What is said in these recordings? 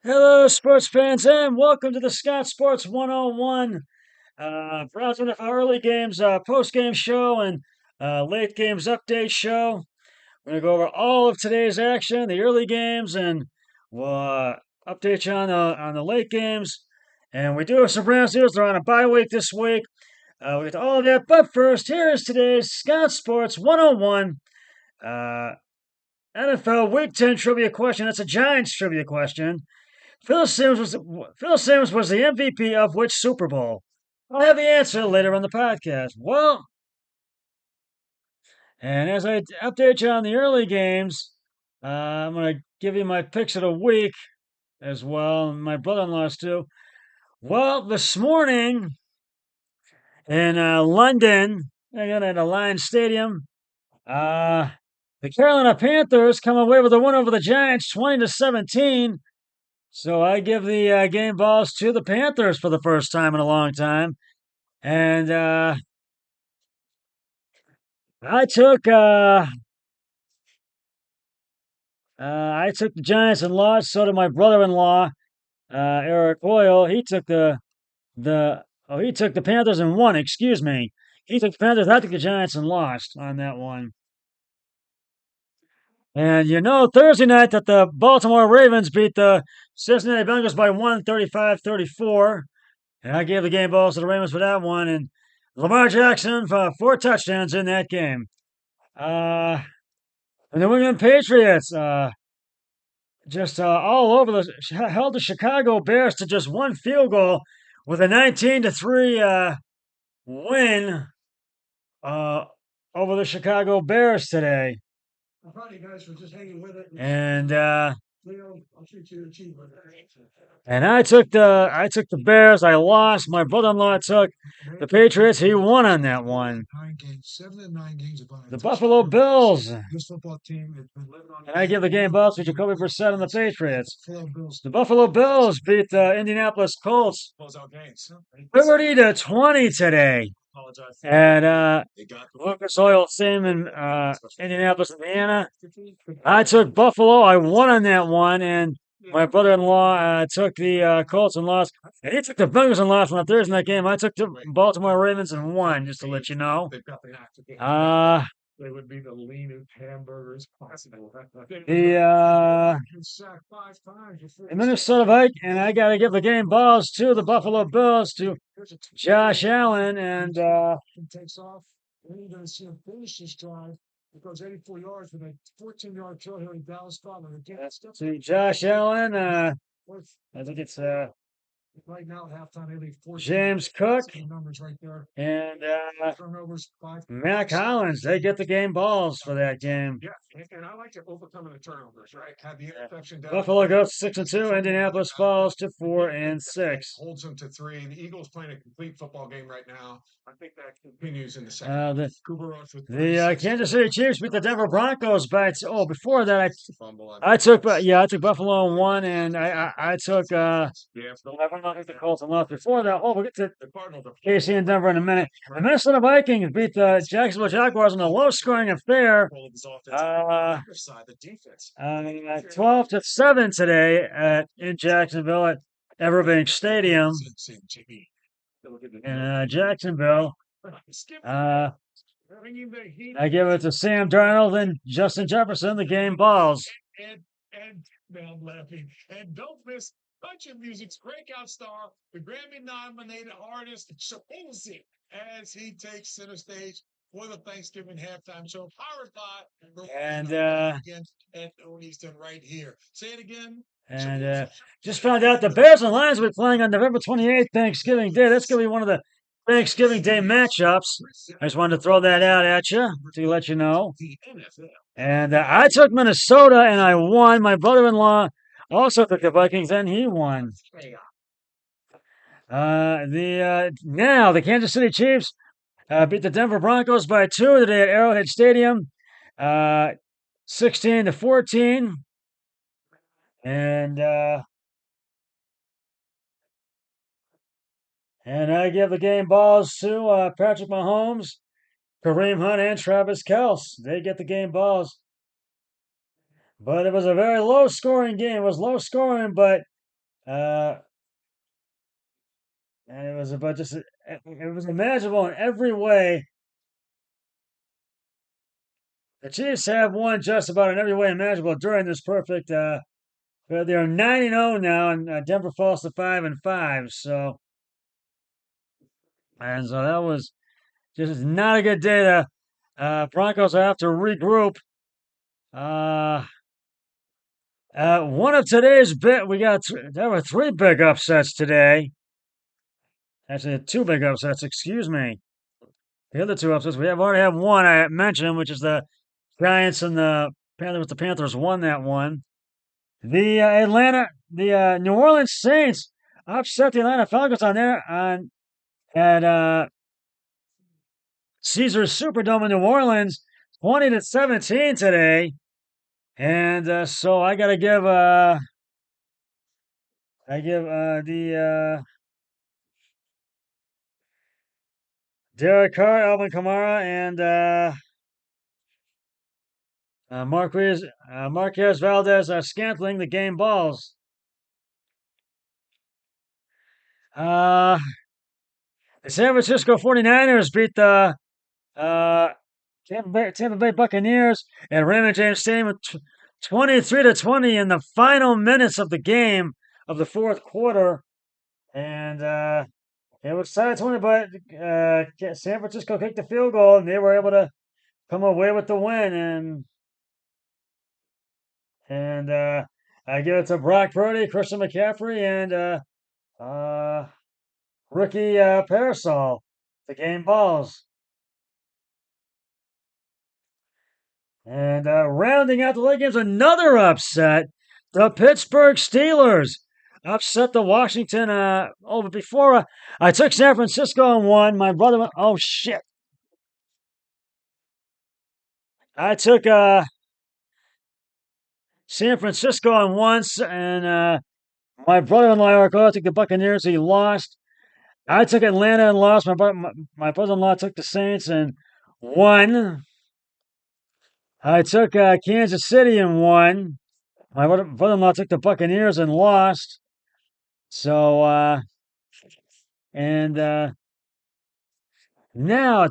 Hello, sports fans, and welcome to the Scott Sports 101 browsing of our early games, post game show, and late games update show. We're going to go over all of today's action, the early games, and we'll update you on the late games. And we do have some Browns news. They're on a bye week this week. We get to all of that. But first, here is today's Scott Sports 101 NFL Week 10 trivia question. That's a Giants trivia question. Phil Simms was the MVP of which Super Bowl? I'll have the answer later on the podcast. Well, and as I update you on the early games, I'm going to give you my picks of the week as well, and my brother-in-law's too. Well, this morning in London, again at the Lions Stadium, uh, the Carolina Panthers come away with a win over the Giants, 20-17. So I give the game balls to the Panthers for the first time in a long time. And I took the Giants and lost. So did my brother-in-law, Eric Hoyle. He took the Panthers and won. Excuse me. He took the Panthers. I took the Giants and lost on that one. And Thursday night that the Baltimore Ravens beat the Cincinnati Bengals by 135-34. And I gave the game balls to the Ravens for that one. And Lamar Jackson for 4 touchdowns in that game. The New England Patriots just all over held the Chicago Bears to just one field goal with a 19-3 win uh, over the Chicago Bears today. I'm proud of you guys for just hanging with it. And Leo, I'll treat you to achievement. And I took the Bears. I lost. My brother-in-law took the Patriots. He won on that one. 7-9 games. The Buffalo Bills. This football team has been living on. And I give the game balls to Jacoby Brissett and the Patriots. The Buffalo Bills beat the Indianapolis Colts 30-20 today. And Lucas Oil Team in Indianapolis, Indiana. I took Buffalo. I won on that one, and my brother-in-law took the Colts and lost. And he took the Bengals and lost on the Thursday night game. I took the Baltimore Ravens and won, just to let you know. They would be the leanest hamburgers possible. The Minnesota Vikings, and I got to give the game balls to the Buffalo Bills, to Josh Allen, and takes off. And you're going to see him finish this drive. It goes 84 yards with a 14-yard kill here in Dallas, Scotland. To Josh Allen, I think it's right now at halftime, James Cook right there. And Mac Hollins. They get the game balls for that game. Yeah, and I like to overcome the turnovers, right? Have the interception. Buffalo goes 6-2. Indianapolis falls to 4-6. Holds them to 3. The Eagles playing a complete football game right now. I think that continues in the second. The Kansas City Chiefs beat the Denver Broncos by. Before that, I took Buffalo and won, and I took I think the Colts and lost before that. We'll get to KC and Denver in a minute. The Minnesota Vikings beat the Jacksonville Jaguars in a low-scoring affair, 12-7 today in Jacksonville at Everbank Stadium in Jacksonville. I give it to Sam Darnold and Justin Jefferson, the game balls. And now I'm laughing. And don't miss Country Music's breakout star, the Grammy-nominated artist Shaposi, as he takes center stage for the Thanksgiving halftime show, powered by and Easton right here. Say it again. And just found out the Bears and Lions will be playing on November 28th, Thanksgiving Day. That's going to be one of the Thanksgiving Day matchups. I just wanted to throw that out at you to let you know. And I took Minnesota and I won. My brother-in-law also took the Vikings and he won. Now the Kansas City Chiefs beat the Denver Broncos by 2 today at Arrowhead Stadium, 16-14. And I give the game balls to Patrick Mahomes, Kareem Hunt, and Travis Kelce. They get the game balls. But it was a very low-scoring game. It was low-scoring, but Uh, and it was about just it was imaginable in every way. The Chiefs have won just about in every way imaginable during this perfect. They're 9-0 now, and Denver falls to 5-5. So that was just not a good day. The Broncos have to regroup. Uh, one of today's we got there were three big upsets today. Actually, two big upsets. Excuse me. The other two upsets we have already have one I mentioned, which is the Giants and the Panthers. The Panthers won that one. The New Orleans Saints upset the Atlanta Falcons on there on at Caesars Superdome in New Orleans, 20-17 today. And so I give the Derek Carr, Alvin Kamara, and Marquez Valdez Scantling the game balls. Uh, the San Francisco 49ers beat the uh, Tampa Bay Buccaneers at Raymond James Stadium 23-20 in the final minutes of the game of the fourth quarter. And it was tied 20, but San Francisco kicked the field goal, and they were able to come away with the win. And I give it to Brock Purdy, Christian McCaffrey, and rookie Parasol, the game balls. And rounding out the late games, another upset. The Pittsburgh Steelers upset the Washington. But before I took San Francisco and won, my brother went, oh shit. I took San Francisco and once, and my brother-in-law took the Buccaneers. He lost. I took Atlanta and lost. My brother-in-law took the Saints and won. I took Kansas City and won. My brother-in-law took the Buccaneers and lost. So and now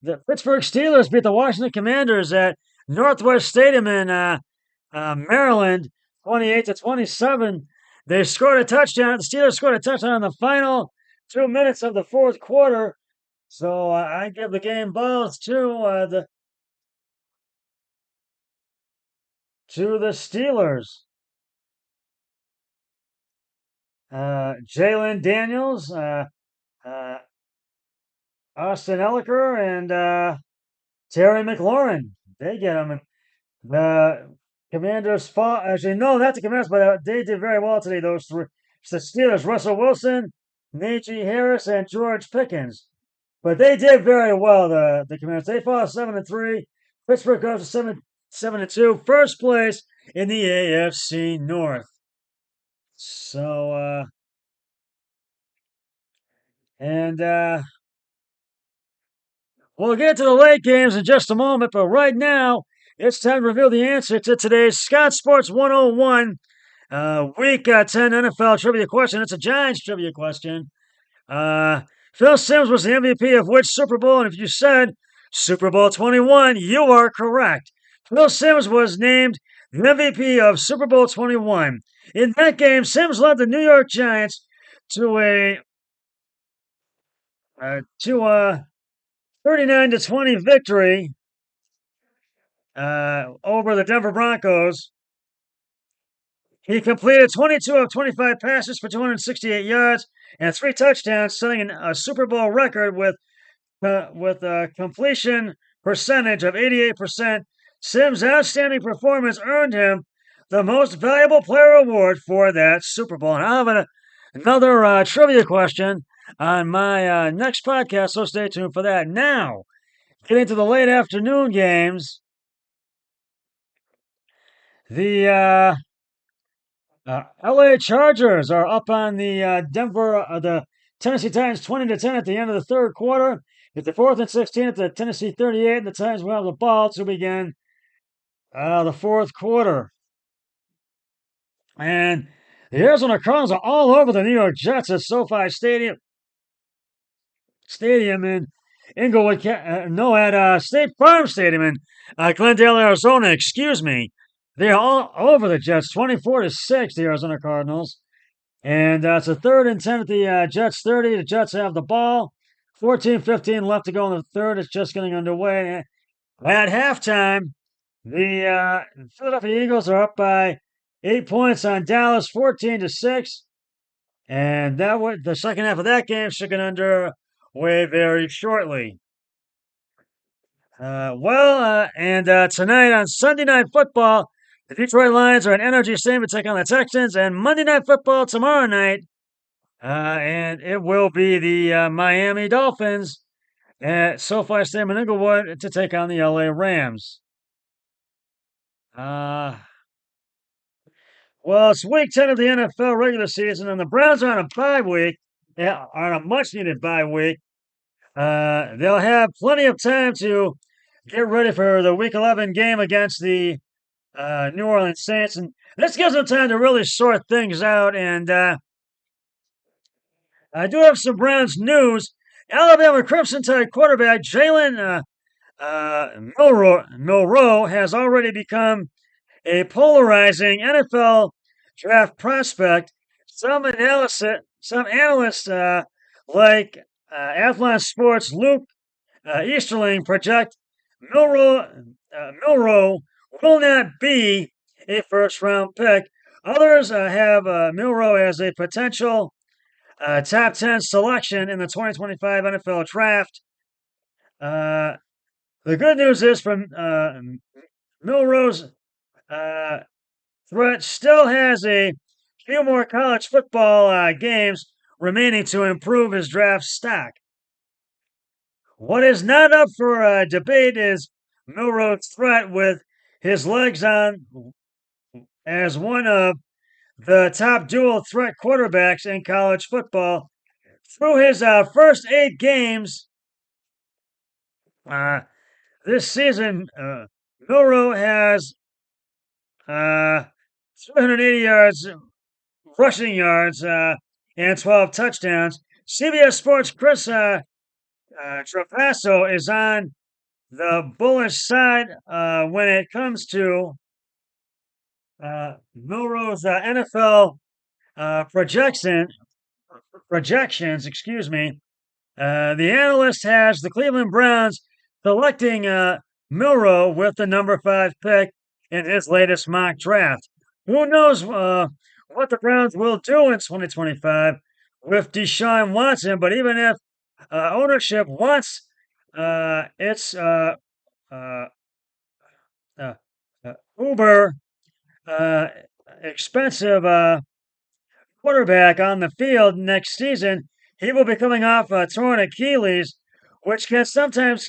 the Pittsburgh Steelers beat the Washington Commanders at Northwest Stadium in Maryland, 28-27. They scored a touchdown. The Steelers scored a touchdown in the final 2 minutes of the fourth quarter. So I give the game balls to the Steelers. Jalen Daniels, uh, Austin Elliker, and Terry McLaurin. They get them. The Commanders fought. Actually, no, not the Commanders, but they did very well today. Those three. It's the Steelers: Russell Wilson, Najee Harris, and George Pickens. But they did very well. The Commanders. They fought 7-3. Pittsburgh goes to 7-2, first place in the AFC North. So and we'll get to the late games in just a moment. But right now, it's time to reveal the answer to today's Scott Sports 101 Week 10 NFL trivia question. It's a Giants trivia question. Phil Simms was the MVP of which Super Bowl? And if you said Super Bowl 21, you are correct. Phil Simms was named the MVP of Super Bowl 21. In that game, Simms led the New York Giants to a 39-20 victory over the Denver Broncos. He completed 22 of 25 passes for 268 yards and 3 touchdowns, setting a Super Bowl record with a completion percentage of 88%. Simms' outstanding performance earned him the Most Valuable Player award for that Super Bowl. And I'll have another trivia question on my next podcast, so stay tuned for that. Now, getting to the late afternoon games, the LA Chargers are up on the the Tennessee Titans 20-10 at the end of the third quarter. It's the 4th and 16 at the Tennessee 38, and the Titans will have the ball to begin the fourth quarter. And The Arizona Cardinals are all over the New York Jets at SoFi Stadium in Inglewood, no, at State Farm Stadium in Glendale, Arizona. Excuse me. They're all over the Jets, 24-6. The Arizona Cardinals, and it's a 3rd and 10 at the Jets 30. The Jets have the ball. 14-15 left to go in the third. It's just getting underway. At halftime, the Philadelphia Eagles are up by 8 points on Dallas, 14-6. And the second half of that game should get underway very shortly. Tonight on Sunday Night Football, the Detroit Lions are at Energy Stadium to take on the Texans, and Monday Night Football tomorrow night, and it will be the Miami Dolphins at SoFi Stadium in Inglewood to take on the LA Rams. Well, it's week 10 of the NFL regular season, and the Browns are on a bye week, on a much-needed bye week. They'll have plenty of time to get ready for the Week 11 game against the New Orleans Saints, and this gives them time to really sort things out. And I do have some Browns news. Alabama Crimson Tide quarterback Jalen Milroe has already become a polarizing NFL draft prospect. Some analysts like Athlon Sports Luke Easterling project Milroe will not be a first-round pick. Others have Milroe as a potential top 10 selection in the 2025 NFL Draft. The good news is from Milroe's threat still has a few more college football games remaining to improve his draft stock. What is not up for debate is Milroe's threat with his legs on as one of the top dual threat quarterbacks in college football. Through his first 8 games this season, Milroe has 380 yards, rushing yards, and 12 touchdowns. CBS Sports' Chris Trapasso is on the bullish side when it comes to Milroe's NFL projections. Excuse me. The analyst has the Cleveland Browns selecting Milroe with the number 5 pick in his latest mock draft. Who knows what the Browns will do in 2025 with Deshaun Watson? But even if ownership wants its uber expensive quarterback on the field next season, he will be coming off a torn Achilles, which can sometimes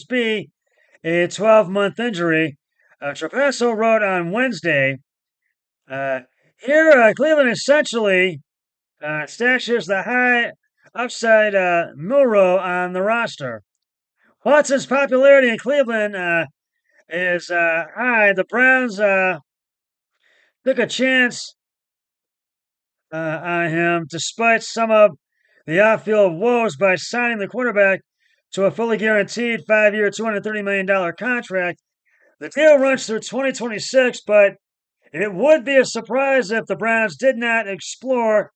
be a 12-month injury. Trapasso wrote on Wednesday. Here, Cleveland essentially stashes the high upside Milroe on the roster. Watson's popularity in Cleveland is high. The Browns took a chance on him despite some of the outfield woes by signing the quarterback to a fully guaranteed 5-year, $230 million contract. The deal runs through 2026, but it would be a surprise if the Browns did not explore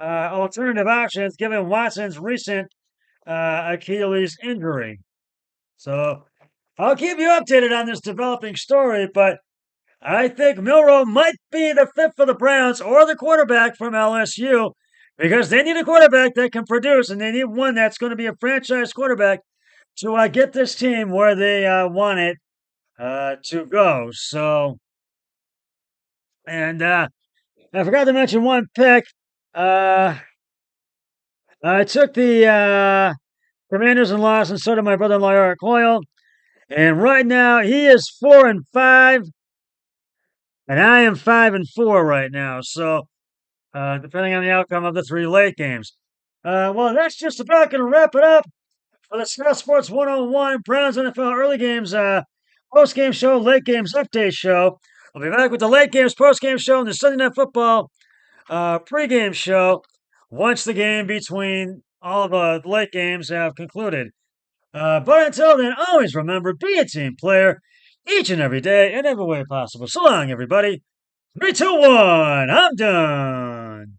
alternative options given Watson's recent Achilles injury. So I'll keep you updated on this developing story, but I think Milroe might be the fit for the Browns or the quarterback from LSU because they need a quarterback that can produce, and they need one that's going to be a franchise quarterback to get this team where they want it to go. So, and I forgot to mention one pick. I took the Commanders and lost, and so did my brother-in-law Eric Hoyle. And right now he is 4-5, and I am 5-4 right now. So, depending on the outcome of the 3 late games. Well, that's just about going to wrap it up for the Scout Sports 101 Browns NFL early games post-game show, late games update show. I'll be back with the late games, post game show, and the Sunday Night Football pregame show once the game between all the late games have concluded. But until then, always remember, be a team player each and every day in every way possible. So long, everybody. 3, 2, 1. I'm done.